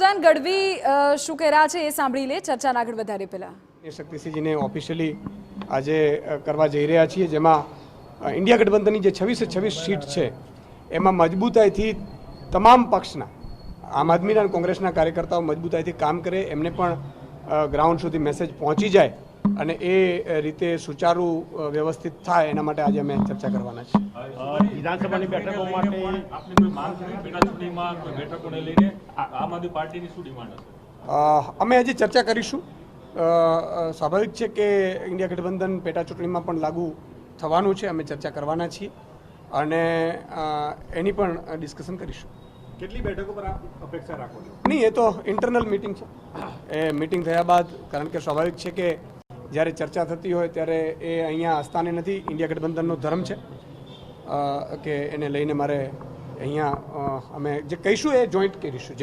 વિષ્ણુદાન ગઢવી શું કહી રહ્યા છે એ સાંભળી લે ચર્ચાને આગળ વધારે પહેલા શક્તિસિંહજીને ઓફિશિયલી આજે કરવા જઈ રહ્યા છીએ, જેમાં ઇન્ડિયા ગઠબંધનની જે 26 સીટ છે એમાં મજબૂતાઈથી તમામ પક્ષના આમ આદમીના અને કોંગ્રેસના કાર્યકર્તાઓ મજબૂતાઈથી કામ કરે, એમને પણ ગ્રાઉન્ડ સુધી મેસેજ પહોંચી જાય અને એ રીતે સુચારું વ્યવસ્થિત થાય એના માટે આજે અમે ચર્ચા કરવાના છીએ. વિધાનસભાની બેઠકો માટે આપની કોઈ માંગ છે? પેટા ચૂંટણીમાં કોઈ બેઠકોને લઈને આમ આદમી પાર્ટીની શું ડિમાન્ડ હશે? અમે આજે ચર્ચા કરીશું. સ્વાભાવિક છે કે ઇન્ડિયા ગઠબંધન પેટા ચૂંટણીમાં પણ લાગુ થવાનું છે. અમે ચર્ચા કરવાના છીએ અને એની પણ ડિસ્કશન કરીશું. કેટલી બેઠકો પર અપેક્ષા રાખો છો? નહીં, એ તો ઇન્ટરનલ મિટિંગ છે. એ મિટિંગ થયા બાદ, કારણ કે સ્વાભાવિક છે કે જ્યારે ચર્ચા થતી હોય ત્યારે એ અહીંયા આસ્થાને નથી. ઇન્ડિયા ગઠબંધનનો ધર્મ છે કે એને લઈને મારે અહીંયા અમે જે કહીશું એ જોઈન્ટ કરીશું.